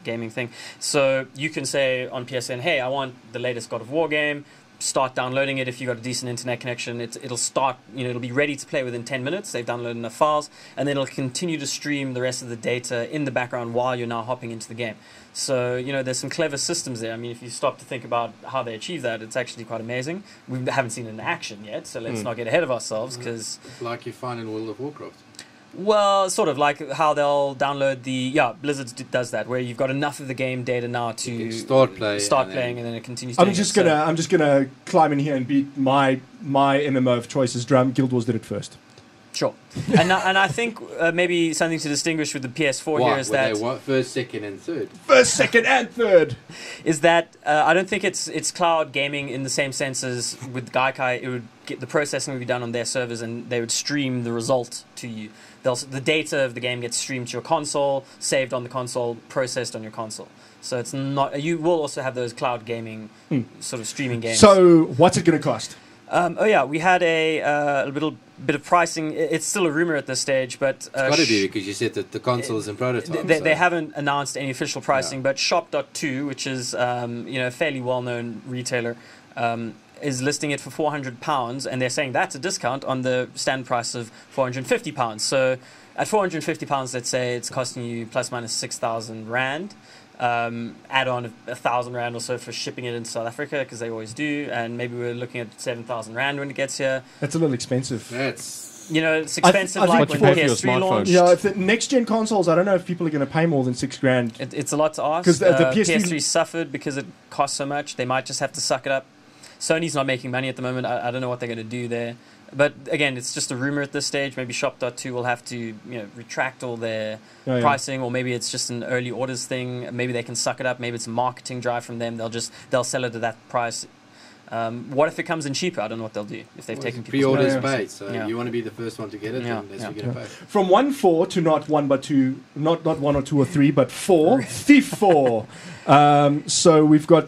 Gaming thing. So you can say on PSN, hey, I want the latest God of War game. Start downloading it if you've got a decent internet connection. It'll start, it'll be ready to play within 10 minutes. They've downloaded enough files, and then it'll continue to stream the rest of the data in the background while you're now hopping into the game. So, there's some clever systems there. I mean, if you stop to think about how they achieve that, it's actually quite amazing. We haven't seen it in action yet, so let's not get ahead of ourselves, because... Like you find in World of Warcraft. Well, sort of like how they'll download Blizzard does that, where you've got enough of the game data now to start playing, and then it continues. I'm just gonna climb in here and beat my MMO of choice is Guild Wars did it first. Sure, and I think maybe something to distinguish with the PS4 here is that first, second, and third. First, second, and third is that I don't think it's cloud gaming in the same sense as with Gaikai. It would get the processing would be done on their servers, and they would stream the result to you. The data of the game gets streamed to your console, saved on the console, processed on your console. So it's not. You will also have those cloud gaming sort of streaming games. So what's it going to cost? We had a little bit of pricing. It's still a rumor at this stage, but it's got to be because you said that the console is in prototype. They haven't announced any official pricing, but Shop.2, which is a fairly well-known retailer, is listing it for £400, and they're saying that's a discount on the standard price of £450. So at £450, let's say it's costing you plus minus 6,000 rand. Add on 1,000 rand or so for shipping it into South Africa, because they always do, and maybe we're looking at 7,000 rand when it gets here. That's a little expensive. That's It's expensive. I like think when for your PS3 smartphone. launched. Yeah, if the next gen consoles, I don't know if people are going to pay more than $6,000. It's a lot to ask. 'Cause the PS3 suffered because it cost so much. They might just have to suck it up. Sony's not making money at the moment. I don't know what they're going to do there. But again, it's just a rumor at this stage. Maybe Shop.2 will have to retract all their pricing, or maybe it's just an early orders thing. Maybe they can suck it up. Maybe it's a marketing drive from them. They'll sell it at that price. What if it comes in cheaper? I don't know what they'll do if they've taken people's pre-orders money. paid, so you want to be the first one to get it, and that's what you're going to pay. From 1.4 to not 1 but 2, not 1 or 2 or 3, but 4, Thief 4. So we've got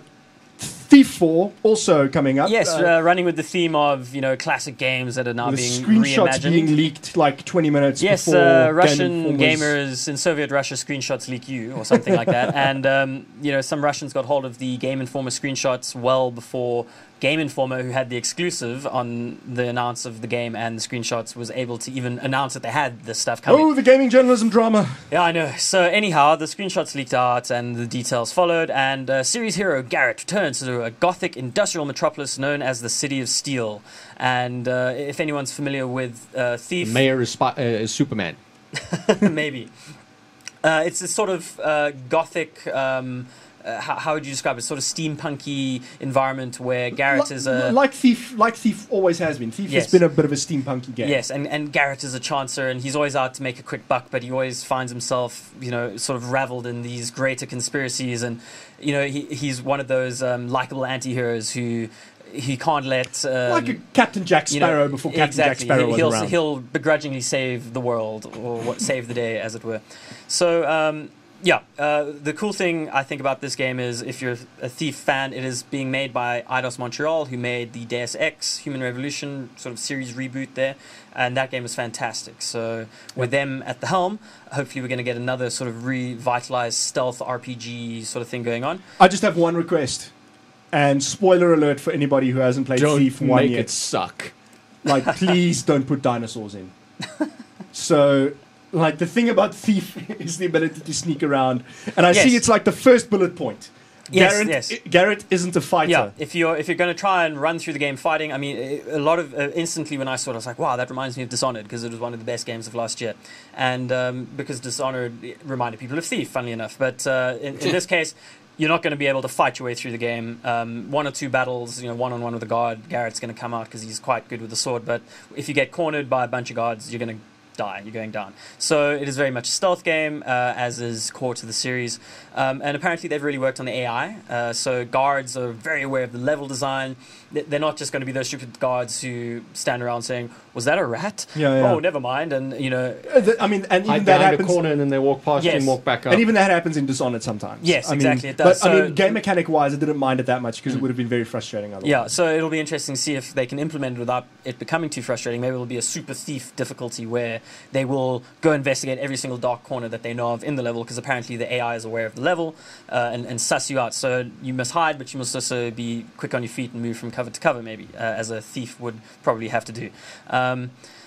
Thief 4 also coming up. Yes, running with the theme of classic games that are now with being screenshots reimagined. being leaked like 20 minutes Yes, before Russian Game Informer's- gamers in Soviet Russia screenshots leak you, or something like that. And some Russians got hold of the Game Informer screenshots well before Game Informer, who had the exclusive on the announce of the game and the screenshots, was able to even announce that they had this stuff coming. Oh, the gaming journalism drama. Yeah, I know. So anyhow, the screenshots leaked out and the details followed, and series hero Garrett returns to a gothic industrial metropolis known as the City of Steel. And if anyone's familiar with Thief... Mayor is Superman. maybe. It's a sort of gothic... how would you describe it? Sort of steampunky environment where Garrett is a... Like Thief always has been. Thief has been a bit of a steampunky game. Yes, and Garrett is a chancer, and he's always out to make a quick buck, but he always finds himself, sort of raveled in these greater conspiracies, and, he's one of those likable anti-heroes who... He can't let... like a Captain Jack Sparrow before Captain Jack Sparrow was around. He'll begrudgingly save the world, or save the day, as it were. So... the cool thing I think about this game is, if you're a Thief fan, it is being made by Eidos Montreal, who made the Deus Ex Human Revolution sort of series reboot there, and that game was fantastic. So with them at the helm, hopefully we're going to get another sort of revitalized stealth RPG sort of thing going on. I just have one request, and spoiler alert for anybody who hasn't played Thief 1 make yet. it suck. Like, please don't put dinosaurs in. So... Like, the thing about Thief is the ability to sneak around. And I see it's like the first bullet point. Garrett isn't a fighter. Yeah, if you're going to try and run through the game fighting, I mean, a lot of... instantly when I saw it, I was like, wow, that reminds me of Dishonored, because it was one of the best games of last year. And because Dishonored reminded people of Thief, funnily enough. But in this case... You're not going to be able to fight your way through the game. 1 or 2 battles, one-on-one with a guard, Garrett's going to come out because he's quite good with the sword. But if you get cornered by a bunch of guards, you're going to die. You're going down. So it is very much a stealth game, as is core to the series. And apparently they've really worked on the AI. So guards are very aware of the level design. They're not just going to be those stupid guards who stand around saying, "Was that a rat? Yeah. Oh, never mind." And and even hide that behind happens. a corner and then they walk past you and walk back up. And even that happens in Dishonored sometimes. Yes, exactly. It does. But game mechanic wise, I didn't mind it that much because it would have been very frustrating otherwise. Yeah, so it'll be interesting to see if they can implement it without it becoming too frustrating. Maybe it'll be a super Thief difficulty where they will go investigate every single dark corner that they know of in the level, because apparently the AI is aware of the level and suss you out. So you must hide, but you must also be quick on your feet and move from cover to cover, maybe, as a Thief would probably have to do.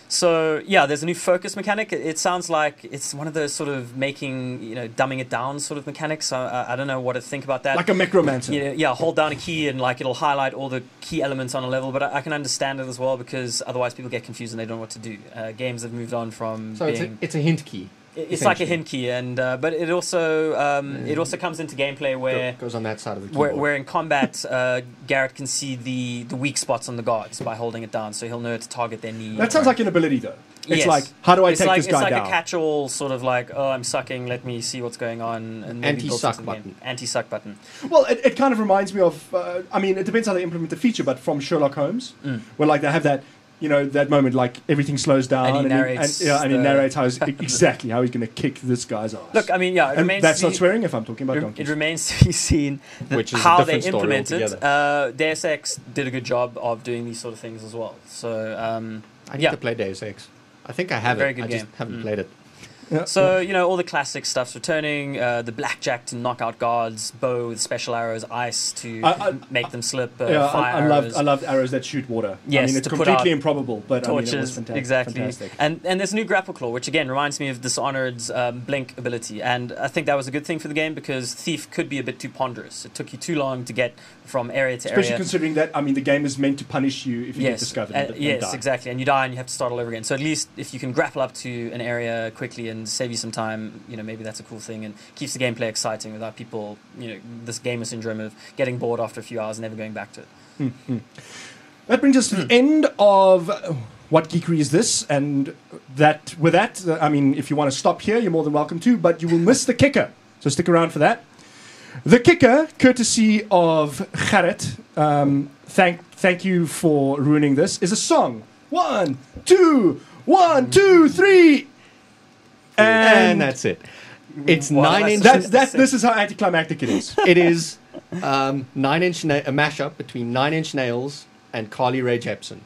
So, there's a new focus mechanic. It sounds like it's one of those sort of dumbing it down sort of mechanics. I don't know what to think about that. Like a Necromancer. Yeah, hold down a key and it'll highlight all the key elements on a level, but I can understand it as well, because otherwise people get confused and they don't know what to do. Games have moved on from being... it's a hint key. It's like a hint key, and but it also comes into gameplay where goes on that side of the keyboard. where in combat Garrett can see the weak spots on the guards by holding it down, so he'll know to target their knee. That sounds like an ability, though. It's Yes. like, how do I take this guy down? It's like a catch-all sort of like, oh, I'm sucking, let me see what's going on. And Anti-suck button. Anti-suck button. Well, it kind of reminds me of, it depends how they implement the feature, but from Sherlock Holmes, where like they have that, that moment, like everything slows down, And he narrates he narrates exactly how he's going to kick this guy's ass. Look, I mean, it remains. That's not swearing if I'm talking about It donkeys. remains to be seen Which is a how they different story implement it. altogether. Deus Ex did a good job of doing these sort of things as well. So I need to play Deus Ex. I think I have Very it. good I just game. haven't played it. Yeah. So, all the classic stuff's returning. The blackjack to knock out guards, bow with special arrows, ice to make them slip, fire arrows. I love arrows that shoot water. Yes, I mean, it's to put completely out improbable, but torches, it was exactly. fantastic. And there's a new grapple claw, which again reminds me of Dishonored's blink ability. And I think that was a good thing for the game because Thief could be a bit too ponderous. It took you too long to get from area to area. Especially considering that, the game is meant to punish you if you get discovered and yes, die. exactly. And you die and you have to start all over again. So at least if you can grapple up to an area quickly and save you some time, maybe that's a cool thing and keeps the gameplay exciting without people, this gamer syndrome of getting bored after a few hours and never going back to it. Mm-hmm. That brings us to the end of What Geekery Is This? And with that, if you want to stop here, you're more than welcome to, but you will miss the kicker. So stick around for that. The kicker, courtesy of Gerrit, thank you for ruining this, is a song. 1, 2, 1, 2, 3. And that's it. It's 9 inch. This is how anticlimactic it is. It is 9-inch a mashup between 9 Inch Nails and Carly Rae Jepsen.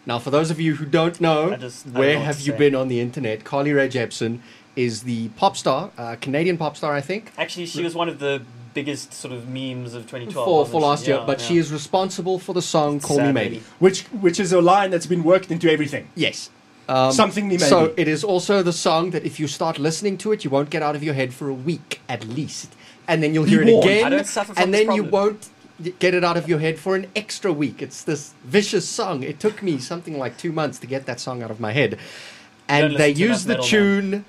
Now, for those of you who don't know, where have you been on the internet? Carly Rae Jepsen is the pop star, Canadian pop star, I think. Actually, she was one of the biggest sort of memes of 2012 for last year, but she is responsible for the song "Call Me Maybe," which is a line that's been worked into everything. Yes. Something me maybe. So it is also the song that if you start listening to it, you won't get out of your head for a week at least, and then you'll hear it again, I don't suffer from and this then problem. you won't get it out of your head for an extra week. It's this vicious song. It took me something like 2 months to get that song out of my head, and they use the tune,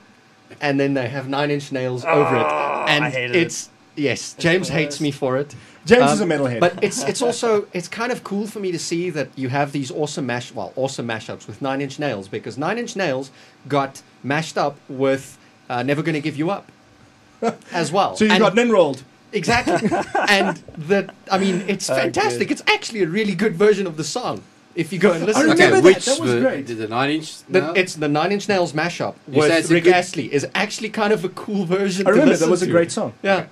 and then they have 9 Inch Nails over it, and I hated it. Yes, James hates me for it. James is a metalhead. But it's also kind of cool for me to see that you have these awesome mashups with 9 Inch Nails, because 9 Inch Nails got mashed up with Never Gonna Give You Up as well. So you got NIN rolled. Exactly. And it's fantastic. It's actually a really good version of the song. If you go and listen I to remember it. that was great. The 9 Inch? It's the 9 Inch Nails mashup with Rick Astley is actually kind of a cool version. I remember that was a great song. Yeah. Okay.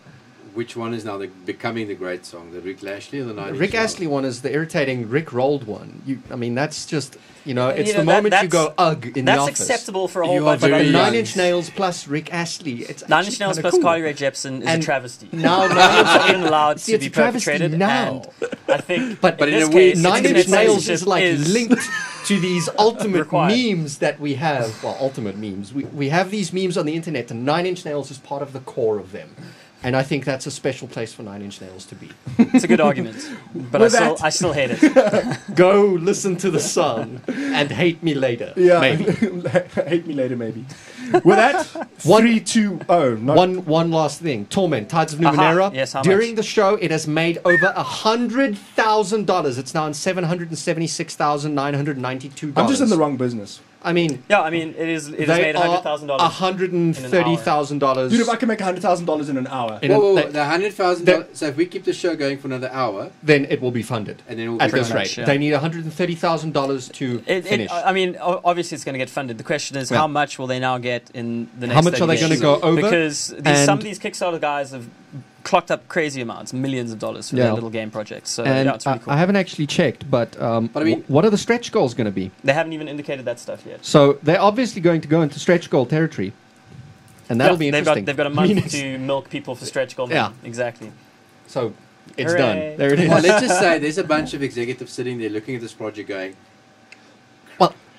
Which one is now becoming the great song? The Rick Astley or the 9 Inch? Rick Astley one is the irritating Rick rolled one. That's just it's You know, the moment that's- you go ugh in the That's office. acceptable for a whole You bunch are of But other the very 9 young. Inch Nails plus Rick Astley, it's 9 Inch actually Nails kinda plus cool. Carly Rae Jepsen is And a travesty. Now It's 9 Inch even allowed See, to it's be a travesty perpetrated. now. And I think, But in in this a way, case, 9 internet Inch Nails is censorship like is linked to these ultimate required. memes that we have. Well, ultimate memes. We have these memes on the internet, and 9 Inch Nails is part of the core of them. And I think that's a special place for 9 Inch Nails to be. It's a good argument, but I still hate it. Go listen to the song and hate me later. Yeah, Maybe. hate me later, maybe. With that, 3, 2, One last thing. Torment, Tides of Numenera. Yes, how During much? the show, it has made over $100,000. It's now on $776,992. I'm just in the wrong business. I mean, Yeah, I mean, it has they made are $100,000. $130,000. Dude, if I can make $100,000 in an hour. Whoa, the $100,000. So if we keep the show going for another hour, then it will be funded. and then it will be At this funded. rate, yeah. they need $130,000 to finish. Obviously, it's going to get funded. The question is, Yeah. how much will they now get in the next? How much are they 30 going to days? go over? Because And- some of these Kickstarter guys have clocked up crazy amounts, millions of dollars for Yeah. their little game projects. So And yeah, it's really cool. I haven't actually checked, but I mean- what are the stretch goals going to be? They haven't even indicated that stuff yet. So they're obviously going to go into stretch goal territory, and that'll be interesting. They've got a I mean, month it's- to milk people for stretch goal. Yeah. money. Exactly. So it's Hooray. done. There it is. Well, let's just say there's a bunch of executives sitting there looking at this project going,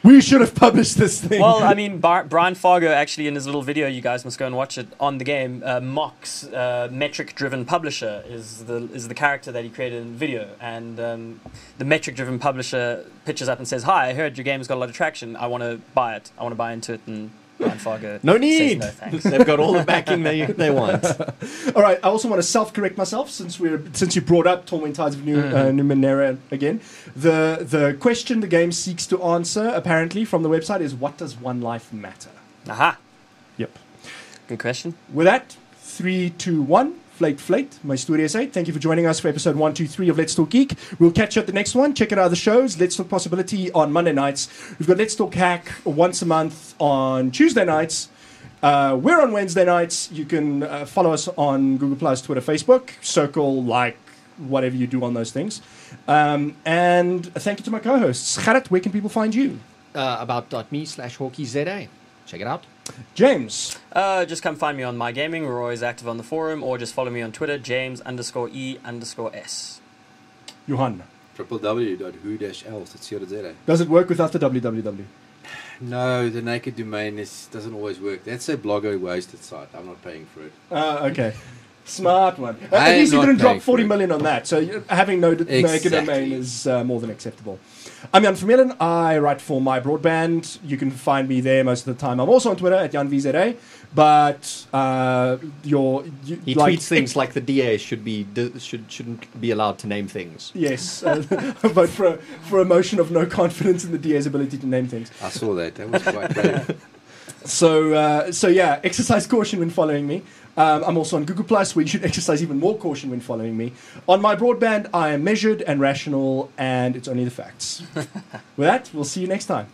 We should have published this thing. Well, I mean, Brian Fargo actually in his little video, you guys must go and watch it on the game. Mox, metric-driven publisher, is the character that he created in the video, and the metric-driven publisher pitches up and says, "Hi, I heard your game's got a lot of traction. I want to buy it. I want to buy into it." And Brian Fargo No says, need. "No thanks." They've got all the backing they want. All right, I also want to self-correct myself since you brought up Torment Tides of Numenera again. The question the game seeks to answer, apparently, from the website is, what does one life matter? Aha, Yep. good question. With that, 3, 2, 1, Flate, my Studio 8. Thank you for joining us for episode 123 of Let's Talk Geek. We'll catch you at the next one. Check out other shows. Let's Talk Possibility on Monday nights. We've got Let's Talk Hack once a month on Tuesday nights. We're on Wednesday nights. You can follow us on Google+, Twitter, Facebook. Circle, like, whatever you do on those things. And thank you to my co-hosts. Gerrit, where can people find you? About.me/HawkeyZA. Check it out. James. Just come find me on My Gaming. We're always active on the forum, or just follow me on Twitter, James_E_S. Johan. www.who-else.co.za. Does it work without the www? No, the naked domain doesn't always work. That's a blogger wasted site. I'm not paying for it. Okay. Smart one. I At least am you not didn't drop paying 40 for it. million on that. So having no naked Exactly. domain is more than acceptable. I'm Jan Vermeulen. I write for My Broadband. You can find me there most of the time. I'm also on Twitter at JanVZA. But He tweets things like the DA shouldn't be allowed to name things. Yes, but for a motion of no confidence in the DA's ability to name things. I saw that. That was quite brave. So yeah, exercise caution when following me. I'm also on Google Plus, where you should exercise even more caution when following me. On My Broadband, I am measured and rational, and it's only the facts. With that, we'll see you next time.